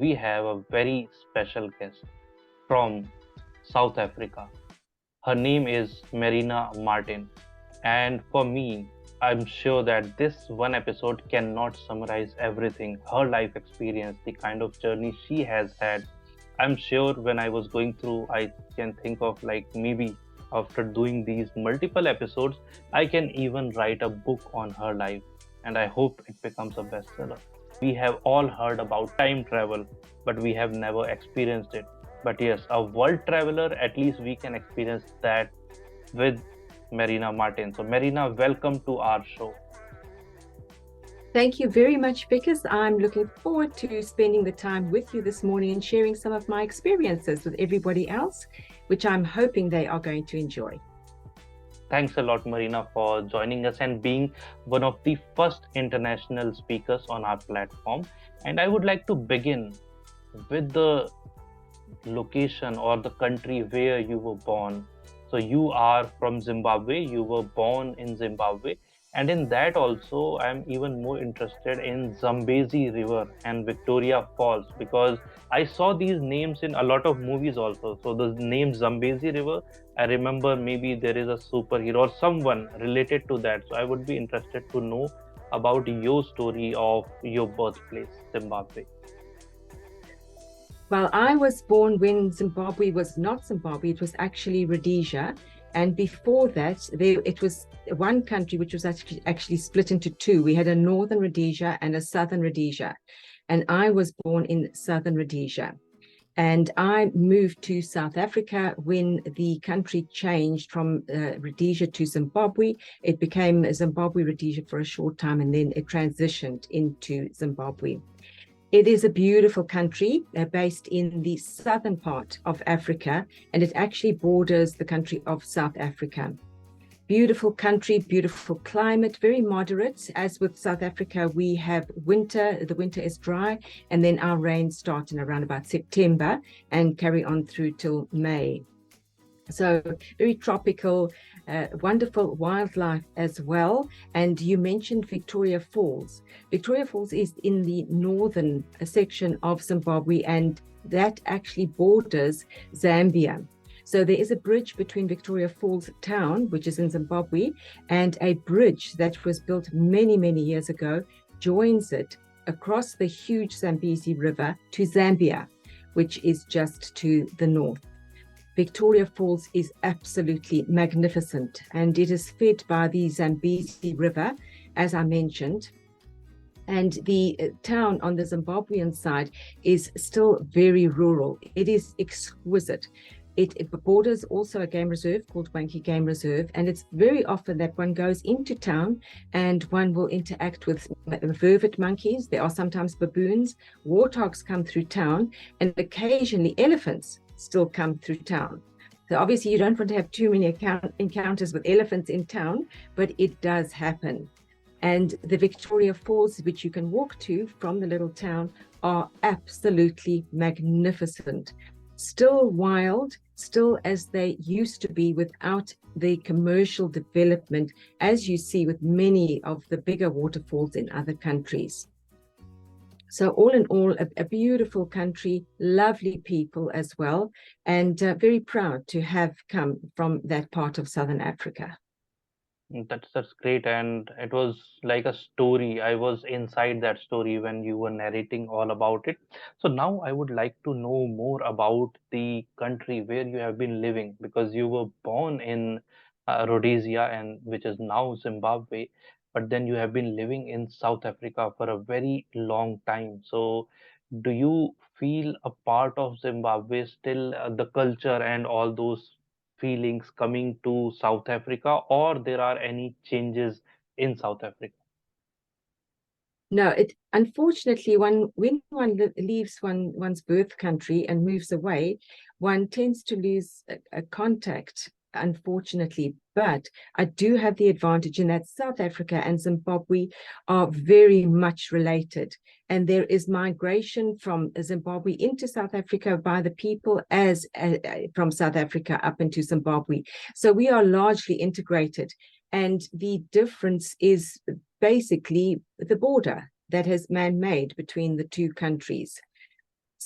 we have a very special guest from South Africa. Her name is Marina Martin. And for me, I'm sure that this one episode cannot summarize everything, her life experience, the kind of journey she has had. I'm sure when I was going through, I can think of like maybe after doing these multiple episodes, I can even write a book on her life. And I hope it becomes a bestseller. We have all heard about time travel, but we have never experienced it. But yes, a world traveler, at least we can experience that with Marina Martin. So, Marina, welcome to our show. Thank you very much, Vickers. I'm looking forward to spending the time with you this morning and sharing some of my experiences with everybody else, which I'm hoping they are going to enjoy. Thanks a lot, Marina, for joining us and being one of the first international speakers on our platform. And I would like to begin with the location or the country where you were born. So you are from Zimbabwe, you were born in Zimbabwe, and in that also I'm even more interested in Zambezi River and Victoria Falls because I saw these names in a lot of movies also. So the name Zambezi River, I remember maybe there is a superhero or someone related to that. So I would be interested to know about your story of your birthplace, Zimbabwe. Well, I was born when Zimbabwe was not Zimbabwe, it was actually Rhodesia. And before that, it was one country which was actually split into two. We had a northern Rhodesia and a southern Rhodesia. And I was born in southern Rhodesia. And I moved to South Africa when the country changed from Rhodesia to Zimbabwe. It became Zimbabwe Rhodesia for a short time, and then it transitioned into Zimbabwe. It is a beautiful country based in the southern part of Africa, and it actually borders the country of South Africa. Beautiful country, beautiful climate, very moderate. As with South Africa, we have winter. The winter is dry, and then our rains start in around about September and carry on through till May. So very tropical, wonderful wildlife as well. And you mentioned Victoria Falls. Victoria Falls is in the northern section of Zimbabwe, and that actually borders Zambia. So there is a bridge between Victoria Falls town, which is in Zimbabwe, and a bridge that was built many, many years ago joins it across the huge Zambezi River to Zambia, which is just to the north. Victoria Falls is absolutely magnificent, and it is fed by the Zambezi River, as I mentioned. And the town on the Zimbabwean side is still very rural. It is exquisite. It borders also a game reserve called Wankie Game Reserve, and it's very often that one goes into town and one will interact with vervet monkeys. There are sometimes baboons, warthogs come through town, and occasionally elephants still come through town. So obviously you don't want to have too many encounters with elephants in town, but it does happen. And the Victoria Falls, which you can walk to from the little town, are absolutely magnificent. Still wild, still as they used to be without the commercial development, as you see with many of the bigger waterfalls in other countries. So all in all, a beautiful country, lovely people as well, and very proud to have come from that part of Southern Africa. That's great, and it was like a story. I was inside that story when you were narrating all about it. So now I would like to know more about the country where you have been living because you were born in Rhodesia and which is now Zimbabwe, but then you have been living in South Africa for a very long time. So do you feel a part of Zimbabwe still, the culture and all those feelings coming to South Africa, or there are any changes in South Africa? No, it unfortunately when one leaves one's birth country and moves away, one tends to lose a contact, unfortunately. But I do have the advantage in that South Africa and Zimbabwe are very much related, and there is migration from Zimbabwe into South Africa by the people as from South Africa up into Zimbabwe. So we are largely integrated, and the difference is basically the border that is man-made between the two countries.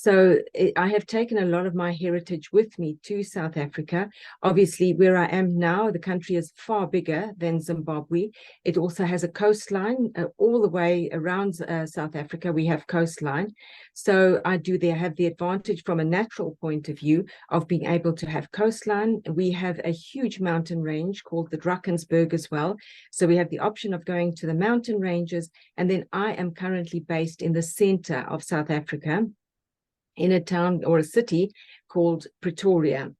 So I have taken a lot of my heritage with me to South Africa. Obviously, where I am now, the country is far bigger than Zimbabwe. It also has a coastline all the way around South Africa. We have coastline. So I do there have the advantage from a natural point of view of being able to have coastline. We have a huge mountain range called the Drakensberg as well. So we have the option of going to the mountain ranges. And then I am currently based in the center of South Africa, in a town or a city called Pretoria.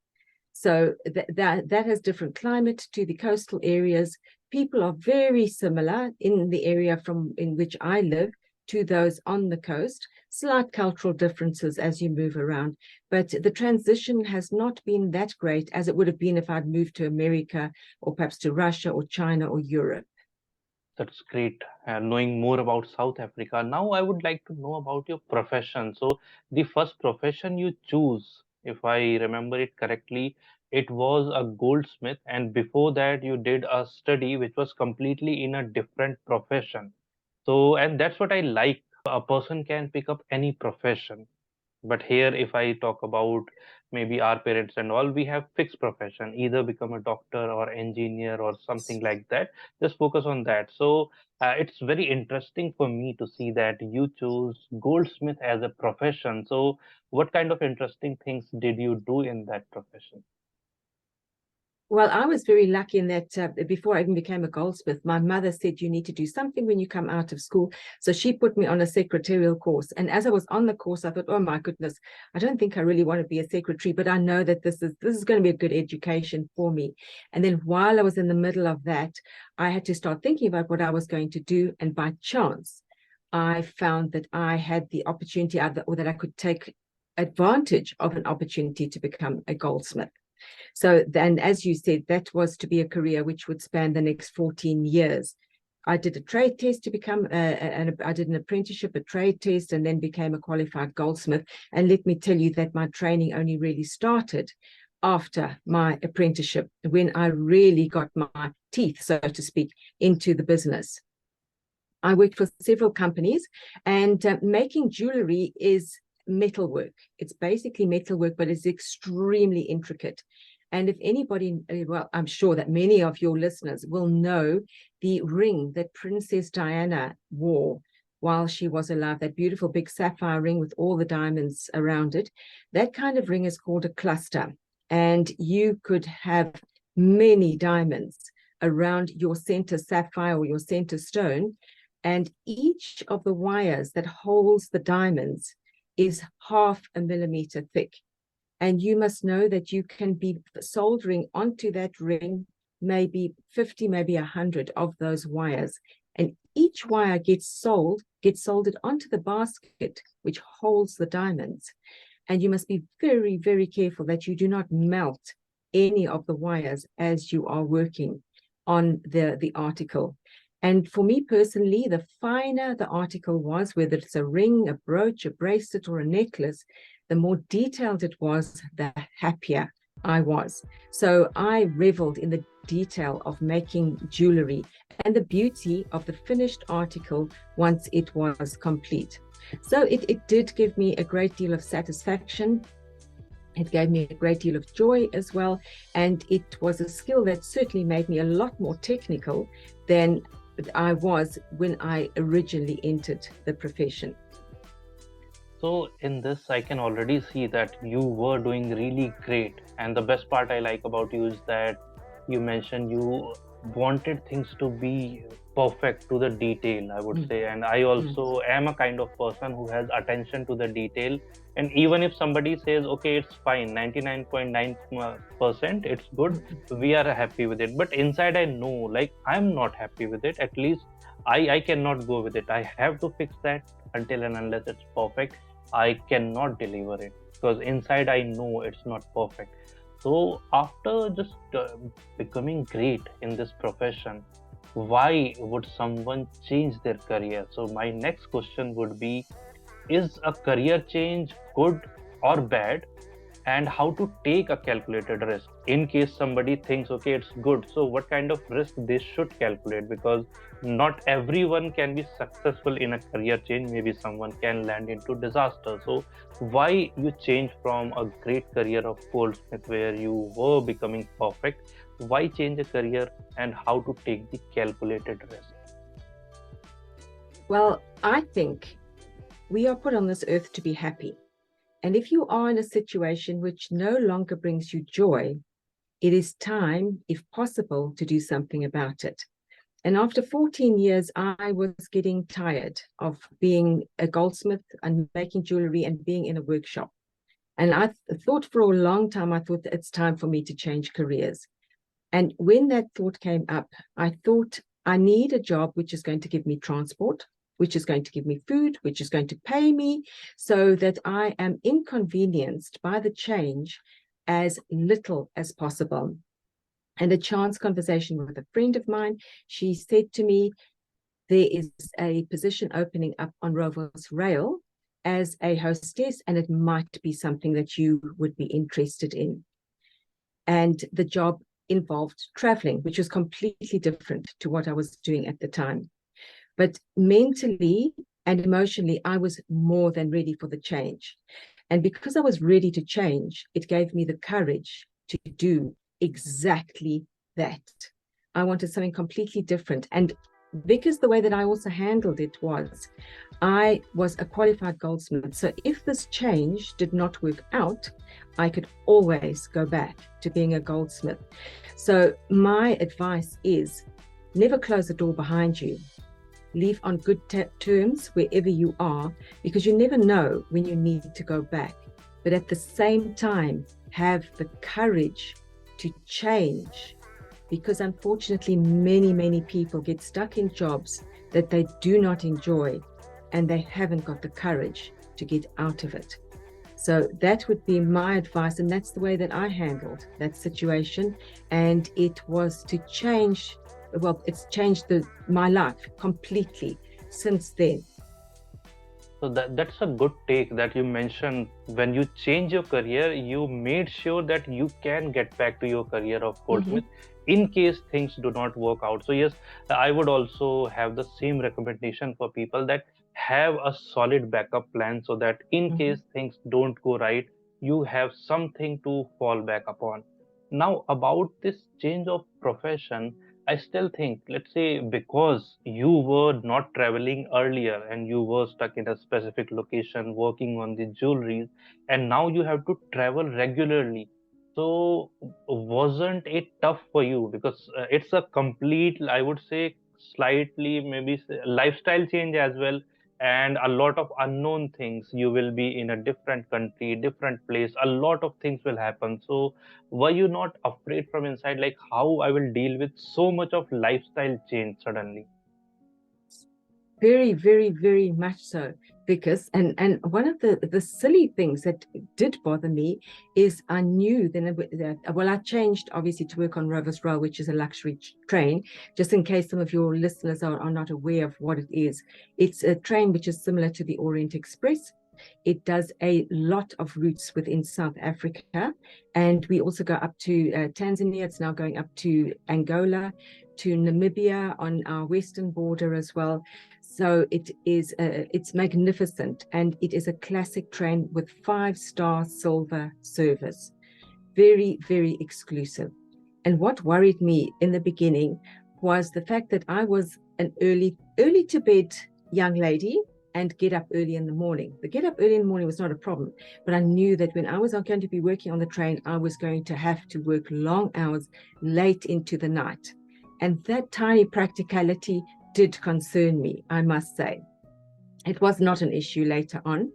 So that has different climate to the coastal areas. People are very similar in the area in which I live to those on the coast. Slight cultural differences as you move around, but the transition has not been that great as it would have been if I'd moved to America or perhaps to Russia or China or Europe. That's great. Knowing more about South Africa. Now, I would like to know about your profession. So, the first profession you choose, if I remember it correctly, it was a goldsmith, and before that, you did a study which was completely in a different profession. So, and that's what I like. A person can pick up any profession. But here, if I talk about maybe our parents and all, we have fixed profession, either become a doctor or engineer or something like that. Just focus on that. So it's very interesting for me to see that you chose goldsmith as a profession. So what kind of interesting things did you do in that profession? Well, I was very lucky in that before I even became a goldsmith, my mother said, you need to do something when you come out of school. So she put me on a secretarial course. And as I was on the course, I thought, oh my goodness, I don't think I really want to be a secretary, but I know that this is going to be a good education for me. And then while I was in the middle of that, I had to start thinking about what I was going to do. And by chance, I found that I had the opportunity or that I could take advantage of an opportunity to become a goldsmith. So then, as you said, that was to be a career which would span the next 14 years. I did a trade test to become, I did an apprenticeship, a trade test, and then became a qualified goldsmith. And let me tell you that my training only really started after my apprenticeship, when I really got my teeth, so to speak, into the business. I worked for several companies, and making jewelry is metalwork. It's basically metalwork, but it's extremely intricate. And if anybody, well, I'm sure that many of your listeners will know the ring that Princess Diana wore while she was alive, that beautiful big sapphire ring with all the diamonds around it. That kind of ring is called a cluster. And you could have many diamonds around your center sapphire or your center stone. And each of the wires that holds the diamonds is 0.5 millimeter thick. And you must know that you can be soldering onto that ring maybe 50, maybe 100 of those wires. And each wire gets soldered onto the basket which holds the diamonds. And you must be very, very careful that you do not melt any of the wires as you are working on the article. And for me personally, the finer the article was, whether it's a ring, a brooch, a bracelet, or a necklace, the more detailed it was, the happier I was. So I reveled in the detail of making jewelry and the beauty of the finished article once it was complete. So it did give me a great deal of satisfaction. It gave me a great deal of joy as well. And it was a skill that certainly made me a lot more technical than I was when I originally entered the profession. So in this, I can already see that you were doing really great. And the best part I like about you is that you mentioned you wanted things to be perfect to the detail, I would say. And I also am a kind of person who has attention to the detail. And even if somebody says, okay, it's fine, 99.9%, it's good, we are happy with it. But inside, I know, like, I'm not happy with it. At least I cannot go with it. I have to fix that until and unless it's perfect. I cannot deliver it because inside I know it's not perfect. So after just becoming great in this profession, why would someone change their career? So my next question would be, is a career change good or bad? and how to take a calculated risk in case somebody thinks, okay, it's good. So, what kind of risk they should calculate? Because not everyone can be successful in a career change. Maybe someone can land into disaster. So, why you change from a great career of Goldsmith where you were becoming perfect? Why change a career and how to take the calculated risk? Well, I think we are put on this earth to be happy. And if you are in a situation which no longer brings you joy, it is time, if possible, to do something about it. And after 14 years, I was getting tired of being a goldsmith and making jewelry and being in a workshop. And I thought for a long time, I thought that it's time for me to change careers. And when that thought came up, I thought I need a job which is going to give me transport, which is going to give me food, which is going to pay me so that I am inconvenienced by the change as little as possible. And a chance conversation with a friend of mine, she said to me, there is a position opening up on Rovos Rail as a hostess, and it might be something that you would be interested in. And the job involved traveling, which was completely different to what I was doing at the time. But mentally and emotionally, I was more than ready for the change. And because I was ready to change, it gave me the courage to do exactly that. I wanted something completely different. And because the way that I also handled it was, I was a qualified goldsmith. So if this change did not work out, I could always go back to being a goldsmith. So my advice is never close the door behind you. Leave on good terms wherever you are, because you never know when you need to go back. But at the same time, have the courage to change, because unfortunately, many people get stuck in jobs that they do not enjoy, and they haven't got the courage to get out of it. So that would be my advice, and that's the way that I handled that situation. And it was to change, well, it's changed my life completely since then. So that's a good take that you mentioned. When you change your career, you made sure that you can get back to your career of goldsmith in case things do not work out. So yes, I would also have the same recommendation for people, that have a solid backup plan so that in case things don't go right, you have something to fall back upon. Now, about this change of profession, I still think, let's say, because you were not traveling earlier and you were stuck in a specific location working on the jewelry, and now you have to travel regularly. So, wasn't it tough for you? Because it's a complete, I would say, slightly maybe lifestyle change as well, and a lot of unknown things. You will be in a different country, different place, a lot of things will happen. So, were you not afraid from inside, like how I will deal with so much of lifestyle change suddenly? Very much so. Because and one of the silly things that did bother me is I knew that, well, I changed obviously to work on Rovos Rail, which is a luxury train. Just in case some of your listeners are not aware of what it is, it's a train which is similar to the Orient Express. It does a lot of routes within South Africa, and we also go up to Tanzania. It's now going up to Angola, to Namibia on our western border as well. So it's magnificent, and it is a classic train with 5-star silver service. Very exclusive. And what worried me in the beginning was the fact that I was an early to bed young lady and get up early in the morning. The get up early in the morning was not a problem, but I knew that when I was going to be working on the train, I was going to have to work long hours late into the night. And that tiny practicality did concern me, I must say. It was not an issue later on,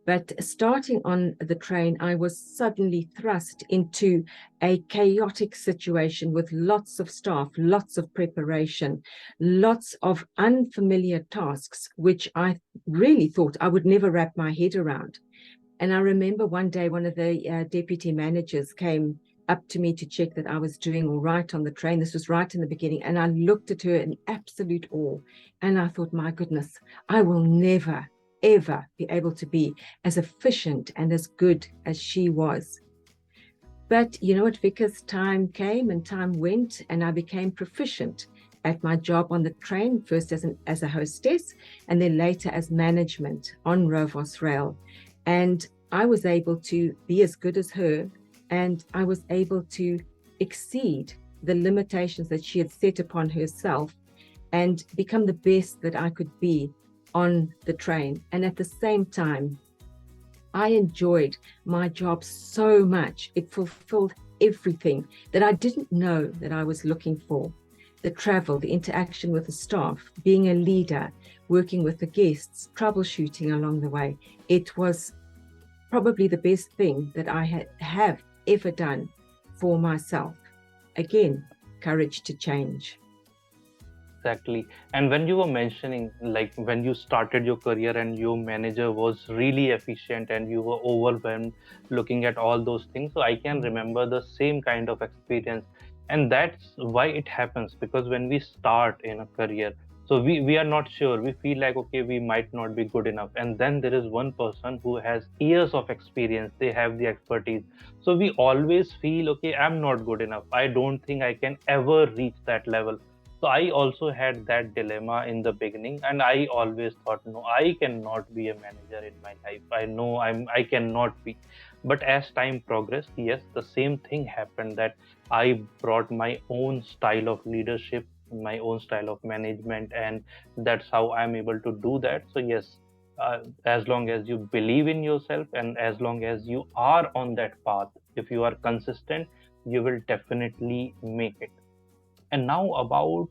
but starting on the train, I was suddenly thrust into a chaotic situation with lots of staff, lots of preparation, lots of unfamiliar tasks, which I really thought I would never wrap my head around. And I remember one day one of the deputy managers came up to me to check that I was doing all right on the train. This was right in the beginning. And I looked at her in absolute awe. And I thought, my goodness, I will never ever be able to be as efficient and as good as she was. But you know what, Vickers, time came and time went, and I became proficient at my job on the train, first as a hostess, and then later as management on Rovos Rail. And I was able to be as good as her, and I was able to exceed the limitations that she had set upon herself and become the best that I could be on the train. And at the same time, I enjoyed my job so much. It fulfilled everything that I didn't know that I was looking for. The travel, the interaction with the staff, being a leader, working with the guests, troubleshooting along the way. It was probably the best thing that I have ever done for myself. Again, courage to change. Exactly. And when you were mentioning, like when you started your career and your manager was really efficient and you were overwhelmed looking at all those things, so I can remember the same kind of experience. And that's why it happens, because when we start in a career, so we are not sure. We feel like, okay, we might not be good enough. And then there is one person who has years of experience, they have the expertise. So we always feel, okay, I'm not good enough. I don't think I can ever reach that level. So I also had that dilemma in the beginning, and I always thought, no, I cannot be a manager in my life. I know I cannot be. But as time progressed, yes, the same thing happened, that I brought my own style of leadership, my own style of management, and that's how I'm able to do that. So yes, as long as you believe in yourself and as long as you are on that path, if you are consistent, you will definitely make it. And now about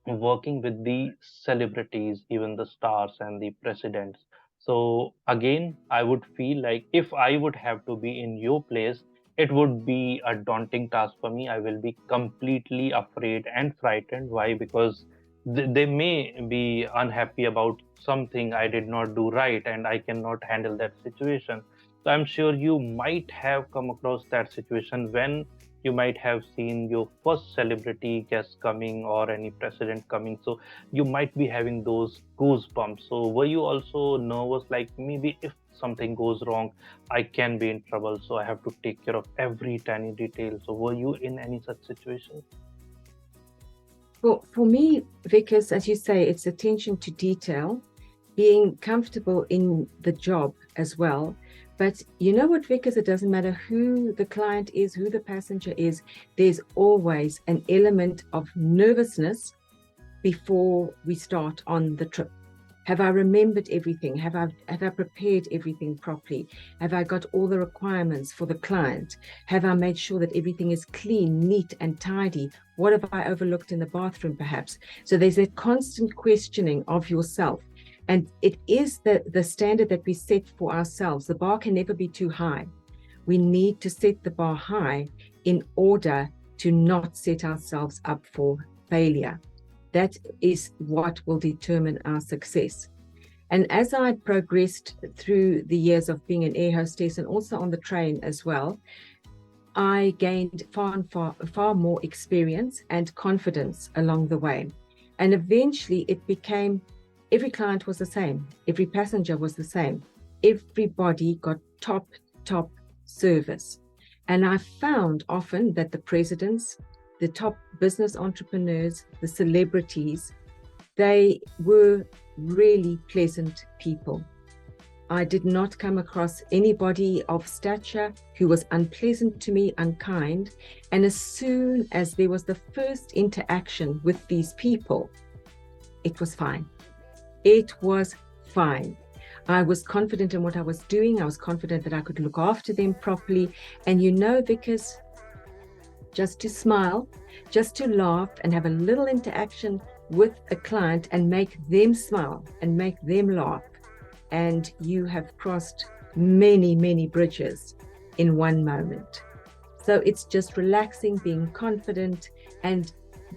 working with the celebrities, even the stars and the presidents. So again, I would feel like if I would have to be in your place, it would be a daunting task for me. I will be completely afraid and frightened. Why? Because they may be unhappy about something I did not do right and I cannot handle that situation. So I'm sure you might have come across that situation when you might have seen your first celebrity guest coming or any president coming, so you might be having those goosebumps. So were you also nervous, like maybe if something goes wrong I can be in trouble, so I have to take care of every tiny detail? So were you in any such situation? Well, for me, Vickers, as you say, it's attention to detail, being comfortable in the job as well. But you know what, Vickers, it doesn't matter who the client is, who the passenger is, there's always an element of nervousness before we start on the trip. Have I remembered everything? Have I prepared everything properly? Have I got all the requirements for the client? Have I made sure that everything is clean, neat, and tidy? What have I overlooked in the bathroom, perhaps? So there's a constant questioning of yourself. And it is the standard that we set for ourselves. The bar can never be too high. We need to set the bar high in order to not set ourselves up for failure. That is what will determine our success. And as I progressed through the years of being an air hostess and also on the train as well, I gained far more experience and confidence along the way. And eventually it became, every client was the same. Every passenger was the same. Everybody got top service. And I found often that the presidents, the top business entrepreneurs, the celebrities, they were really pleasant people. I did not come across anybody of stature who was unpleasant to me, unkind. And as soon as there was the first interaction with these people, it was fine. It was fine. I was confident in what I was doing. I was confident that I could look after them properly. And you know, Vickers, just to smile, just to laugh and have a little interaction with a client and make them smile and make them laugh, and you have crossed many bridges in one moment. So it's just relaxing, being confident, and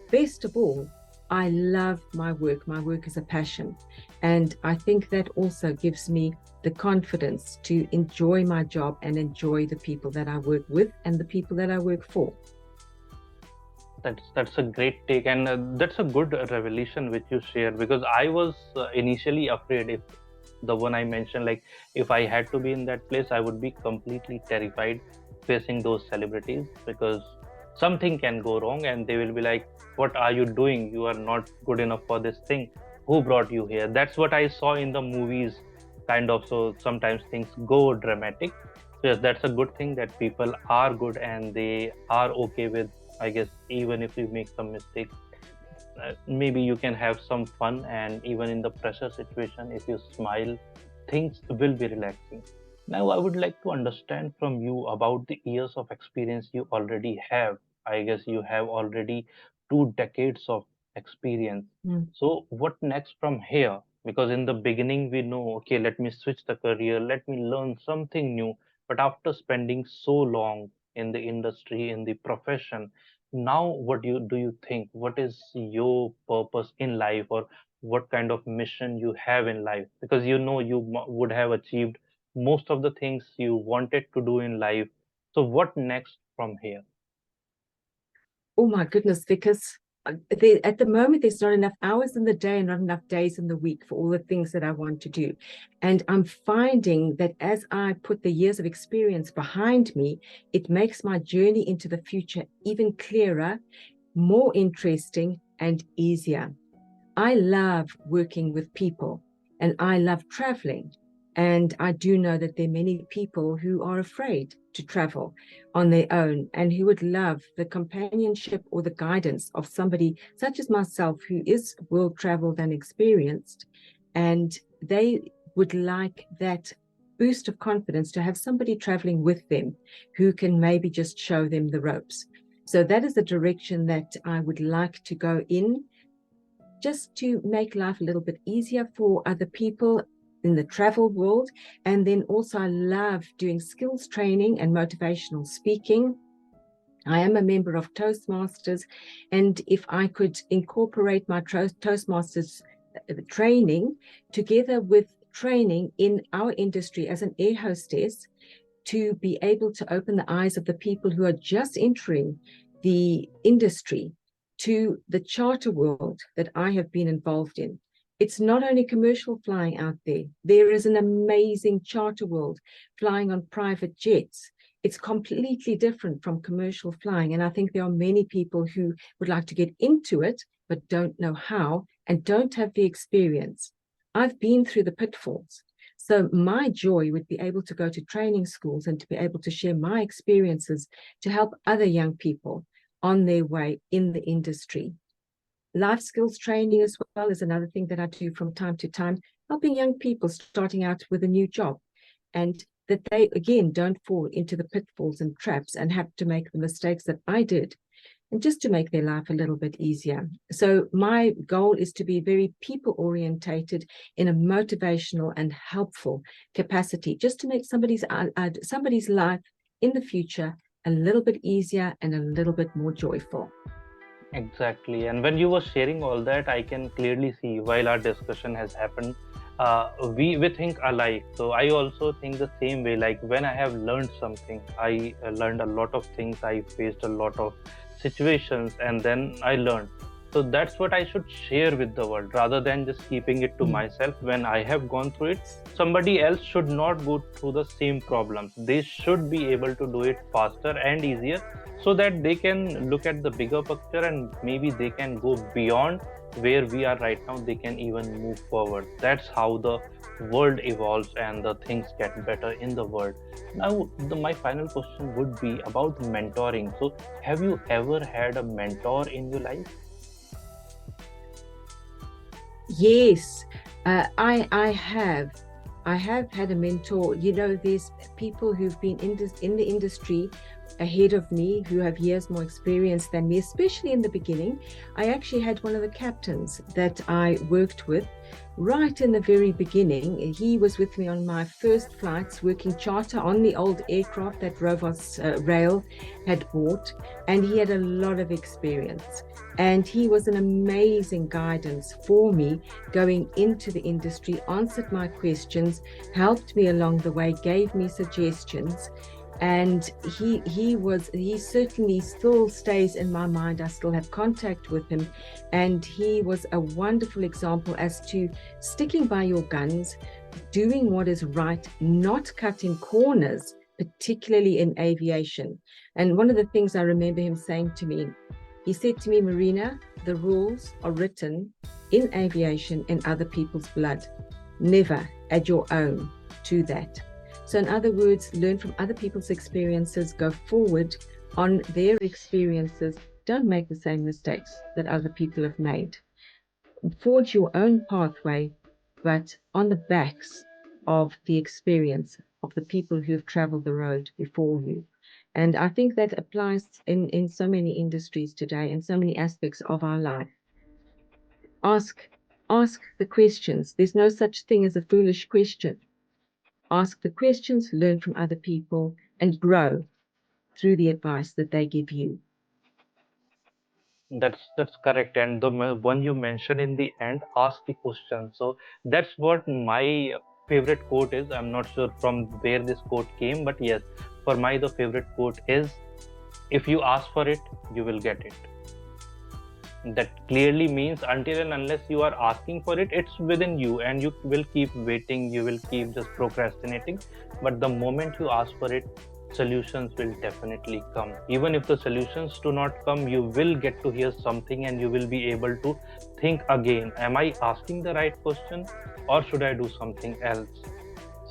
best of all, I love my work. My work is a passion. And I think that also gives me the confidence to enjoy my job and enjoy the people that I work with and the people that I work for. That's a great take, and that's a good revelation which you shared, because I was initially afraid if the one I mentioned, like if I had to be in that place, I would be completely terrified facing those celebrities, because something can go wrong and they will be like, what are you doing? You are not good enough for this thing. Who brought you here? That's what I saw in the movies, kind of. So sometimes things go dramatic. So yes, that's a good thing that people are good and they are okay with, I guess, even if you make some mistakes, maybe you can have some fun, and even in the pressure situation, if you smile, things will be relaxing. Now I would like to understand from you about the years of experience you already have. I guess you have already 2 decades of experience. Mm. So what next from here? Because in the beginning we know, okay, let me switch the career, let me learn something new. But after spending so long in the industry, in the profession, now what do you think, what is your purpose in life, or what kind of mission you have in life? Because you know you would have achieved most of the things you wanted to do in life. So what next from here? Oh my goodness, because at the moment, there's not enough hours in the day and not enough days in the week for all the things that I want to do. And I'm finding that as I put the years of experience behind me, it makes my journey into the future even clearer, more interesting, and easier. I love working with people and I love traveling. And I do know that there are many people who are afraid to travel on their own and who would love the companionship or the guidance of somebody such as myself, who is world traveled and experienced. And they would like that boost of confidence to have somebody traveling with them who can maybe just show them the ropes. So that is the direction that I would like to go in, just to make life a little bit easier for other people in the travel world. And then also I love doing skills training and motivational speaking. I am a member of Toastmasters, and if I could incorporate my Toastmasters training together with training in our industry as an air hostess, to be able to open the eyes of the people who are just entering the industry to the charter world that I have been involved in. It's not only commercial flying out there. There is an amazing charter world, flying on private jets. It's completely different from commercial flying. And I think there are many people who would like to get into it, but don't know how and don't have the experience. I've been through the pitfalls. So my joy would be able to go to training schools and to be able to share my experiences to help other young people on their way in the industry. Life skills training as well is another thing that I do from time to time, helping young people starting out with a new job, and that they, again, don't fall into the pitfalls and traps and have to make the mistakes that I did, and just to make their life a little bit easier. So my goal is to be very people orientated in a motivational and helpful capacity, just to make somebody's life in the future a little bit easier and a little bit more joyful. Exactly. And when you were sharing all that, I can clearly see while our discussion has happened, we think alike. So I also think the same way. Like when I have learned something, I learned a lot of things. I faced a lot of situations, and then I learned. So that's what I should share with the world rather than just keeping it to myself. When I have gone through it, somebody else should not go through the same problems. They should be able to do it faster and easier, so that they can look at the bigger picture and maybe they can go beyond where we are right now. They can even move forward. That's how the world evolves and the things get better in the world. Now my final question would be about mentoring. So have you ever had a mentor in your life? Yes, I have. I have had a mentor. You know, there's people who've been in the industry ahead of me who have years more experience than me, especially in the beginning. I actually had one of the captains that I worked with right in the very beginning. He was with me on my first flights, working charter on the old aircraft that Rovos Rail had bought, and he had a lot of experience. And he was an amazing guidance for me going into the industry, answered my questions, helped me along the way, gave me suggestions. And he certainly still stays in my mind. I still have contact with him, and he was a wonderful example as to sticking by your guns, doing what is right, not cutting corners, particularly in aviation. And one of the things I remember him saying to me, he said to me, Marina, the rules are written in aviation in other people's blood. Never add your own to that. So in other words, learn from other people's experiences, go forward on their experiences. Don't make the same mistakes that other people have made. Forge your own pathway, but on the backs of the experience of the people who have traveled the road before you. And I think that applies in so many industries today, in so many aspects of our life. Ask the questions. There's no such thing as a foolish question. Ask the questions, learn from other people, and grow through the advice that they give you. That's correct. And the one you mentioned in the end, ask the question. So that's what my favorite quote is. I'm not sure from where this quote came, but yes, for my the favorite quote is, if you ask for it, you will get it. That clearly means until and unless you are asking for it, it's within you, and you will keep waiting, you will keep just procrastinating. But the moment you ask for it, solutions will definitely come. Even if the solutions do not come, you will get to hear something and you will be able to think again, am I asking the right question, or should I do something else?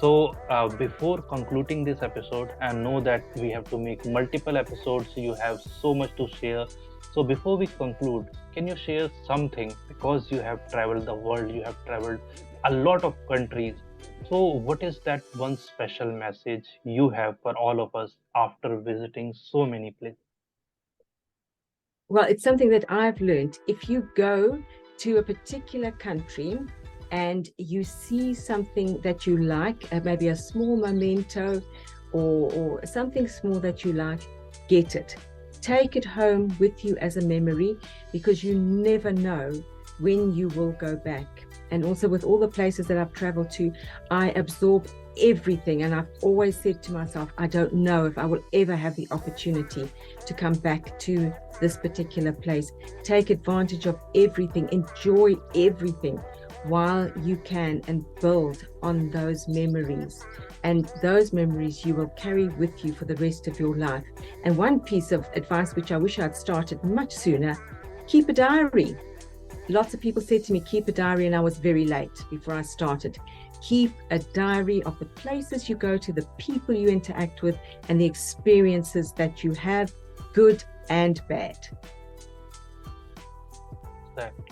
So before concluding this episode, I know that we have to make multiple episodes, you have so much to share. So before we conclude, can you share something, because you have traveled the world, you have traveled a lot of countries. So what is that one special message you have for all of us after visiting so many places? Well, it's something that I've learned. If you go to a particular country and you see something that you like, maybe a small memento or something small that you like, get it. Take it home with you as a memory, because you never know when you will go back. And also with all the places that I've traveled to, I absorb everything. And I've always said to myself, I don't know if I will ever have the opportunity to come back to this particular place. Take advantage of everything, enjoy everything while you can, and build on those memories. And those memories you will carry with you for the rest of your life. And one piece of advice, which I wish I'd started much sooner, keep a diary. Lots of people said to me, keep a diary, and I was very late before I started. Keep a diary of the places you go to, the people you interact with, and the experiences that you have, good and bad. Exactly.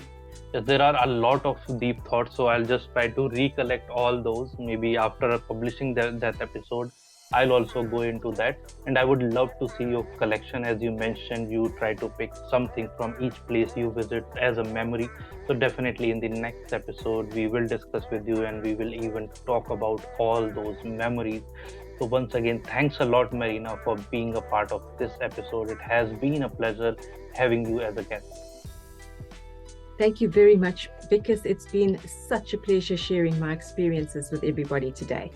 Yes, there are a lot of deep thoughts, so I'll just try to recollect all those. Maybe after publishing that episode, I'll also go into that. And I would love to see your collection. As you mentioned, you try to pick something from each place you visit as a memory. So definitely in the next episode, we will discuss with you, and we will even talk about all those memories. So once again, thanks a lot, Marina, for being a part of this episode. It has been a pleasure having you as a guest. Thank you very much, because it's been such a pleasure sharing my experiences with everybody today.